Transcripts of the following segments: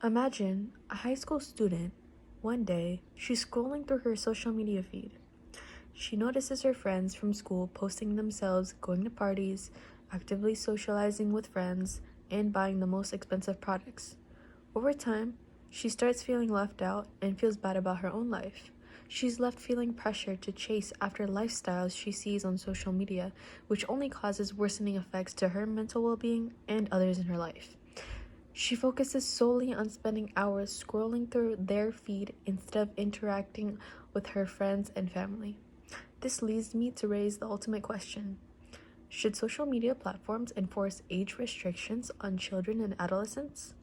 Imagine a high school student. One day, she's scrolling through her social media feed. She notices her friends from school posting themselves going to parties, actively socializing with friends, and buying the most expensive products. Over time, she starts feeling left out and feels bad about her own life. She's left feeling pressure to chase after lifestyles she sees on social media, which only causes worsening effects to her mental well being and others in her life. She focuses solely on spending hours scrolling through their feed instead of interacting with her friends and family. This leads me to raise the ultimate question. Should social media platforms enforce age restrictions on children and adolescents?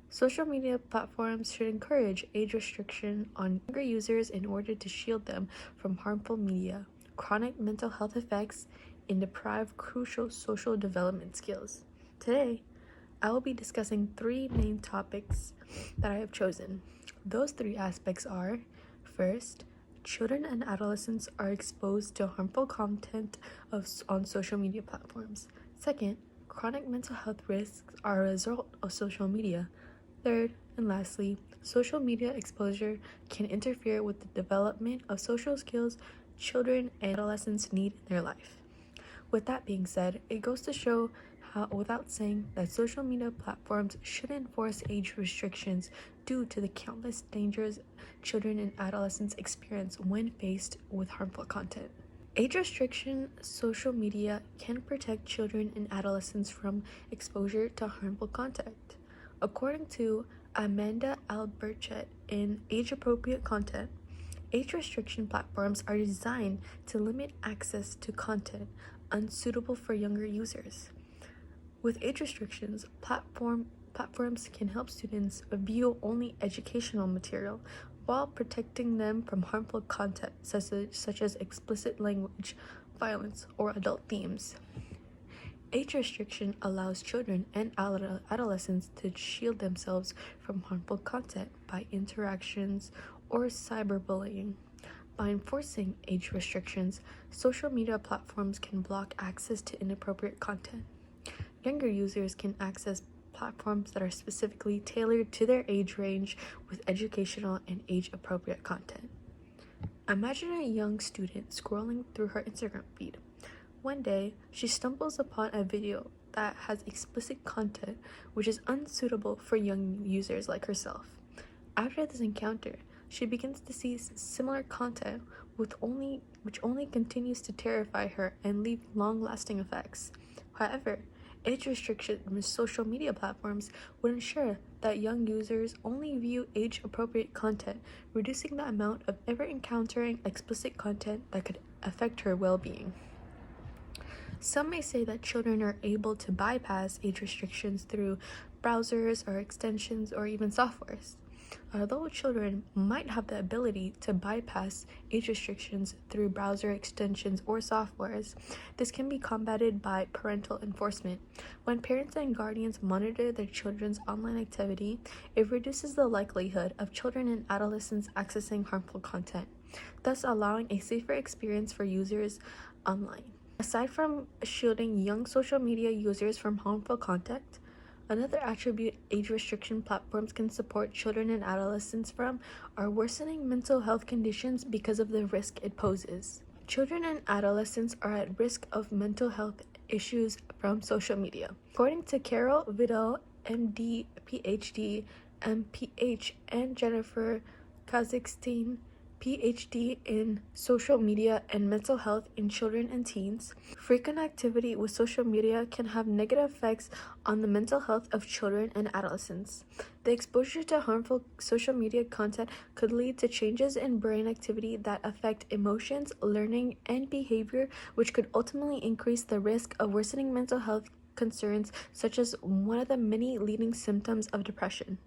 Social media platforms should encourage age restriction on younger users in order to shield them from harmful media, chronic mental health effects, and deprive crucial social development skills. Today, I will be discussing three main topics that I have chosen. Those three aspects are: first, children and adolescents are exposed to harmful content on social media platforms. Second, chronic mental health risks are a result of social media. Third, and lastly, social media exposure can interfere with the development of social skills children and adolescents need in their life. With that being said, it goes to show without saying that social media platforms should enforce age restrictions due to the countless dangers children and adolescents experience when faced with harmful content. Age restriction social media can protect children and adolescents from exposure to harmful content. According to Amanda Alberchet in Age Appropriate Content, age restriction platforms are designed to limit access to content unsuitable for younger users. With age restrictions, platforms can help students view only educational material while protecting them from harmful content such as explicit language, violence, or adult themes. Age restriction allows children and adolescents to shield themselves from harmful content by interactions or cyberbullying. By enforcing age restrictions, social media platforms can block access to inappropriate content. Younger users can access platforms that are specifically tailored to their age range with educational and age-appropriate content. Imagine a young student scrolling through her Instagram feed. One day, she stumbles upon a video that has explicit content which is unsuitable for young users like herself. After this encounter, she begins to see similar content which only continues to terrify her and leave long-lasting effects. However, age restriction with social media platforms would ensure that young users only view age-appropriate content, reducing the amount of ever encountering explicit content that could affect her well-being. Some may say that children are able to bypass age restrictions through browsers or extensions or even softwares. Although children might have the ability to bypass age restrictions through browser extensions or softwares, this can be combated by parental enforcement. When parents and guardians monitor their children's online activity, it reduces the likelihood of children and adolescents accessing harmful content, thus allowing a safer experience for users online. Aside from shielding young social media users from harmful content, another attribute age restriction platforms can support children and adolescents from are worsening mental health conditions because of the risk it poses. Children and adolescents are at risk of mental health issues from social media. According to Carol Vidal, MD, PhD, MPH, and Jennifer Kazakhstan, PhD in social media and mental health in children and teens, frequent activity with social media can have negative effects on the mental health of children and adolescents. The exposure to harmful social media content could lead to changes in brain activity that affect emotions, learning, and behavior, which could ultimately increase the risk of worsening mental health concerns, such as one of the many leading symptoms of depression.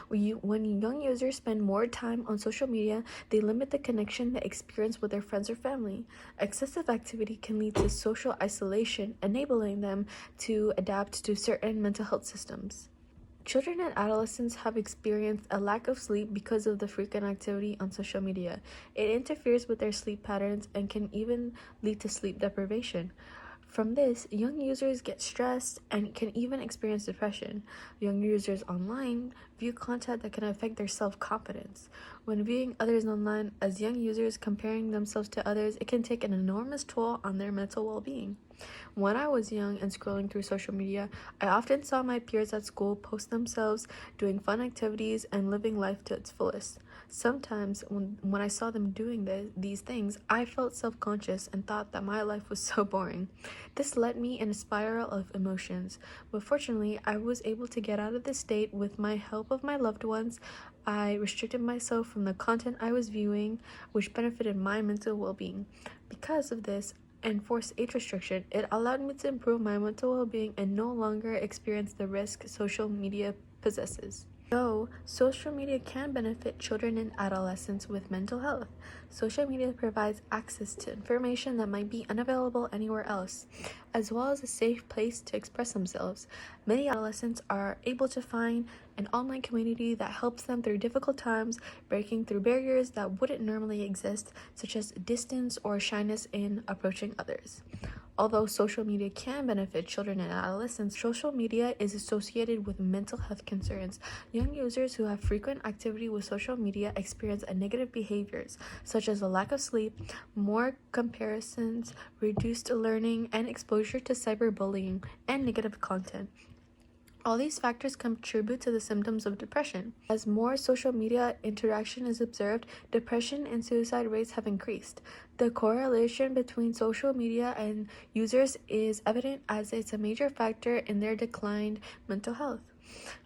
When young users spend more time on social media, they limit the connection they experience with their friends or family. Excessive activity can lead to social isolation, enabling them to adapt to certain mental health systems. Children and adolescents have experienced a lack of sleep because of the frequent activity on social media. It interferes with their sleep patterns and can even lead to sleep deprivation. From this, young users get stressed and can even experience depression. Young users online view content that can affect their self-confidence. When viewing others online as young users comparing themselves to others, it can take an enormous toll on their mental well-being. When I was young and scrolling through social media, I often saw my peers at school post themselves doing fun activities and living life to its fullest. Sometimes, when I saw them doing these things, I felt self-conscious and thought that my life was so boring. This led me in a spiral of emotions, but fortunately, I was able to get out of this state with my help of my loved ones. I restricted myself from the content I was viewing, which benefited my mental well-being. Because of this, enforced age restriction, it allowed me to improve my mental well-being and no longer experience the risk social media possesses. Though social media can benefit children and adolescents with mental health, social media provides access to information that might be unavailable anywhere else, as well as a safe place to express themselves. Many adolescents are able to find an online community that helps them through difficult times, breaking through barriers that wouldn't normally exist, such as distance or shyness in approaching others. Although social media can benefit children and adolescents, social media is associated with mental health concerns. Young users who have frequent activity with social media experience negative behaviors, such as a lack of sleep, more comparisons, reduced learning, and exposure to cyberbullying and negative content. All these factors contribute to the symptoms of depression. As more social media interaction is observed, depression and suicide rates have increased. The correlation between social media and users is evident as it's a major factor in their declined mental health.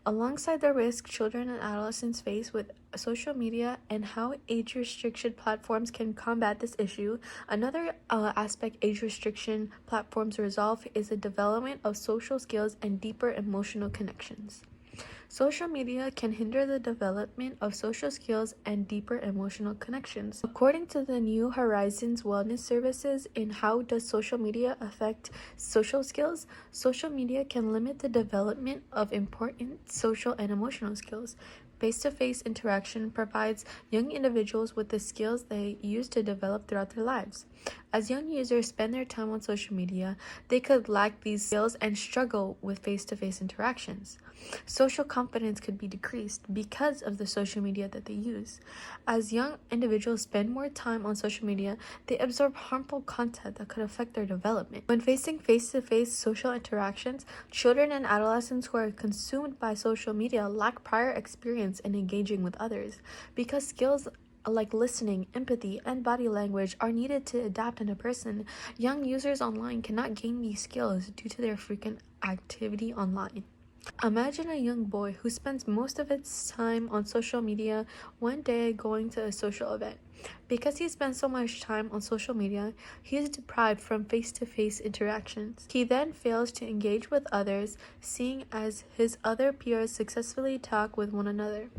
Alongside the risk children and adolescents face with social media and how age restriction platforms can combat this issue, another aspect age restriction platforms resolve is the development of social skills and deeper emotional connections. Social media can hinder the development of social skills and deeper emotional connections. According to the New Horizons Wellness Services in How Does Social Media Affect Social Skills, social media can limit the development of important social and emotional skills. Face-to-face interaction provides young individuals with the skills they use to develop throughout their lives. As young users spend their time on social media, they could lack these skills and struggle with face-to-face interactions. Social confidence could be decreased because of the social media that they use. As young individuals spend more time on social media, they absorb harmful content that could affect their development. When facing face-to-face social interactions, children and adolescents who are consumed by social media lack prior experience in engaging with others, because skills like listening, empathy, and body language are needed to adapt in a person. Young users online cannot gain these skills due to their frequent activity online. Imagine a young boy who spends most of his time on social media one day going to a social event. Because he spends so much time on social media, he is deprived from face-to-face interactions. He then fails to engage with others, seeing as his other peers successfully talk with one another.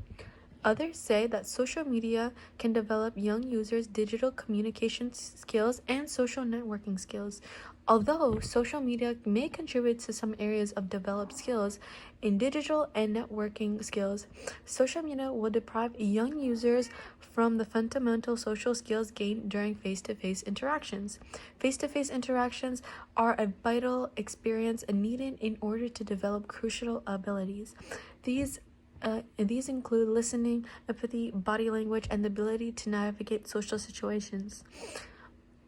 Others say that social media can develop young users' digital communication skills and social networking skills. Although social media may contribute to some areas of developed skills in digital and networking skills, social media will deprive young users from the fundamental social skills gained during face-to-face interactions. Face-to-face interactions are a vital experience needed in order to develop crucial abilities. These include listening, empathy, body language, and the ability to navigate social situations.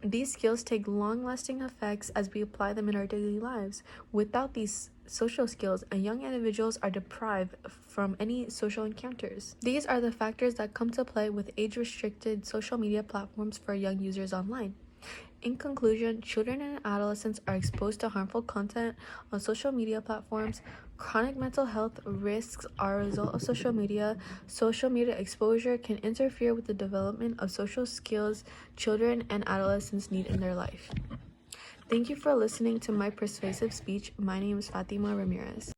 These skills take long-lasting effects as we apply them in our daily lives. Without these social skills, young individuals are deprived from any social encounters. These are the factors that come to play with age-restricted social media platforms for young users online. In conclusion, children and adolescents are exposed to harmful content on social media platforms. Chronic mental health risks are a result of social media. Social media exposure can interfere with the development of social skills children and adolescents need in their life. Thank you for listening to my persuasive speech. My name is Fatima Ramirez.